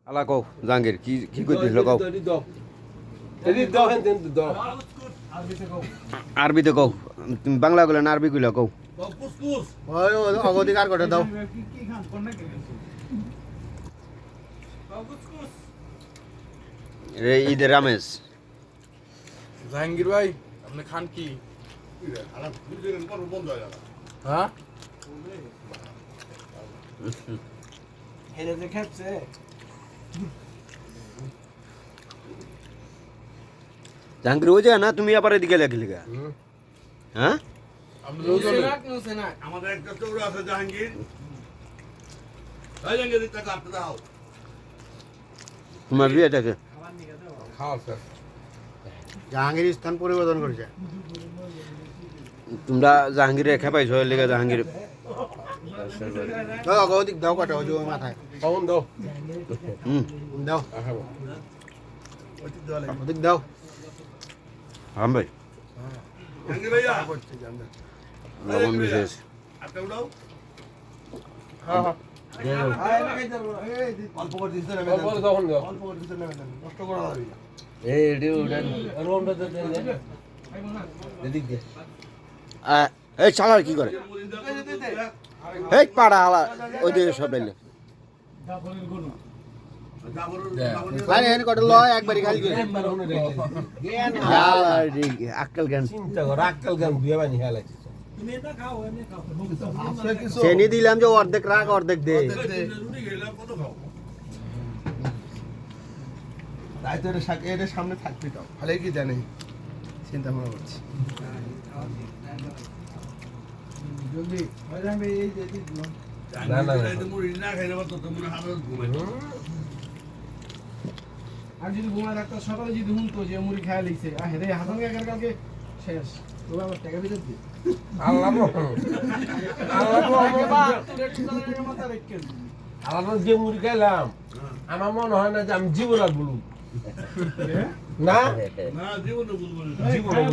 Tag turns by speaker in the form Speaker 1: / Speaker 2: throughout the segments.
Speaker 1: আলা কও জাহাঙ্গীর কি কি কইতেছিল কও আরবিতে কও তুমি বাংলা কইলা না আরবি কইলা কও
Speaker 2: ওই অগধিকার করে দাও
Speaker 1: রে ঈদের রামেশ
Speaker 2: জাহাঙ্গীর ভাই আপনি খান কি হ্যাঁ হেরে যে খেপছে
Speaker 1: জাহাঙ্গীর ওই যায় না তুমি আবার এদিকে লেগে হ্যাঁ
Speaker 3: আমাদের একটা চৌরা আছে জাহাঙ্গীর এই জাহাঙ্গীর টাকা আপনি দাও
Speaker 1: তোমার বিয়েটাকে
Speaker 2: খাওয়া স্যার জাহাঙ্গীর স্থান পরিবর্তন করেছে
Speaker 1: তোমরা জাহাঙ্গীরে খেপাইছো এর লেগে জাহাঙ্গীর
Speaker 2: দাও অগধিক দাও কাটা ওই মাথায় কখন দাও দাও অগধিক দাও
Speaker 1: হাম ভাই
Speaker 3: জাহাঙ্গীর ভাইয়া
Speaker 1: লবণ বিশেষ
Speaker 3: আপনি উঠাও
Speaker 2: হ্যাঁ হ্যাঁ
Speaker 3: অল্প করে দিতে
Speaker 2: অল্প করে তখন দাও অল্প করে দিতে নেবেন নষ্ট করা যাবে না
Speaker 1: এই চালার কি করে এই পাড়া হালা ওই দিকে সব ডাইলে
Speaker 2: ভাই এখানে কটা লয় একবারই খালি
Speaker 1: আক্কেল জ্ঞান
Speaker 2: চিন্তা কর আক্কেল গান বিয়ে বানি হেলাইছে
Speaker 1: চেনি দিলাম যে অর্ধেক রাখ অর্ধেক দে
Speaker 3: রুটি খেলাম কত খাও
Speaker 2: তাই তো এটা সামনে থাকবি তো ভালো কি জানি চিন্তা ভাবনা করছি
Speaker 3: না না মুড়ি না খাইলে তো তোমরা হালত ঘুমাই
Speaker 4: আর যদি ঘুমায় রাখতো সকালে যদি হুনতো যে মুড়ি খায় লিখছে রে হাসান কাকার কালকে শেষ তবে আবার টাকা ভিতর দিয়ে
Speaker 2: আল্লাহ আল্লাহ যে মুড়ি খাইলাম আমার মনে হয় না যে আমি জীবন আর বলুন না
Speaker 3: না জীবনে বলবো না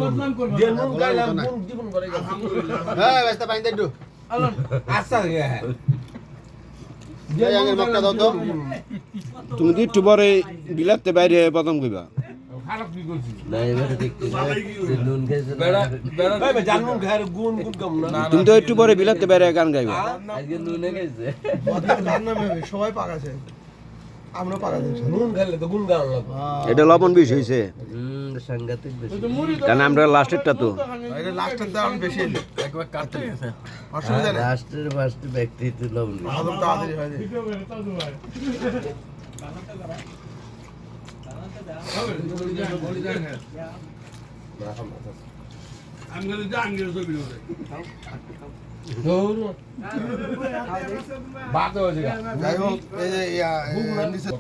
Speaker 4: বদনাম করবো
Speaker 2: যে নুন খাইলাম নুন জীবন করে গেছে
Speaker 3: আলহামদুলিল্লাহ
Speaker 2: হ্যাঁ ব্যস্ত পানি দেন আচ্ছা যে
Speaker 1: জাহাঙ্গীর মক্কা দাও তো তুমি তো একটু পরে বিলাতে বাইরে প্রথম কইবা
Speaker 2: খারাপ কি করছি
Speaker 3: ভালোই কি হইলো?
Speaker 5: নুন খেয়েছে
Speaker 2: বেড়া বেড়া জানুন খায় গুণ গুণ কম না
Speaker 1: তুমি তো একটু পরে বিলাতে বাইরে গান গাইবা
Speaker 5: আজকে নুনে খেয়েছে
Speaker 2: সবাই পাকাছে আমরা পাকাছে নুন খাইলে তো গুণ গান লাগবে
Speaker 1: এটা লবণ বেশি হয়েছে
Speaker 5: সাংঘাতিক বেশি
Speaker 1: কারণ আমরা লাস্টেরটা তো
Speaker 2: এটা লাস্টের দাম বেশি একবার কাটতে গেছে অসুবিধা নেই
Speaker 5: রাষ্ট্রের ফার্স্ট ব্যক্তি তুলব
Speaker 2: আদম তাড়াতাড়ি হয়ে যায়
Speaker 3: আমি গেলে জাহাঙ্গীর ছবি উঠে
Speaker 2: বাদ হয়ে যায় যাই হোক এই যে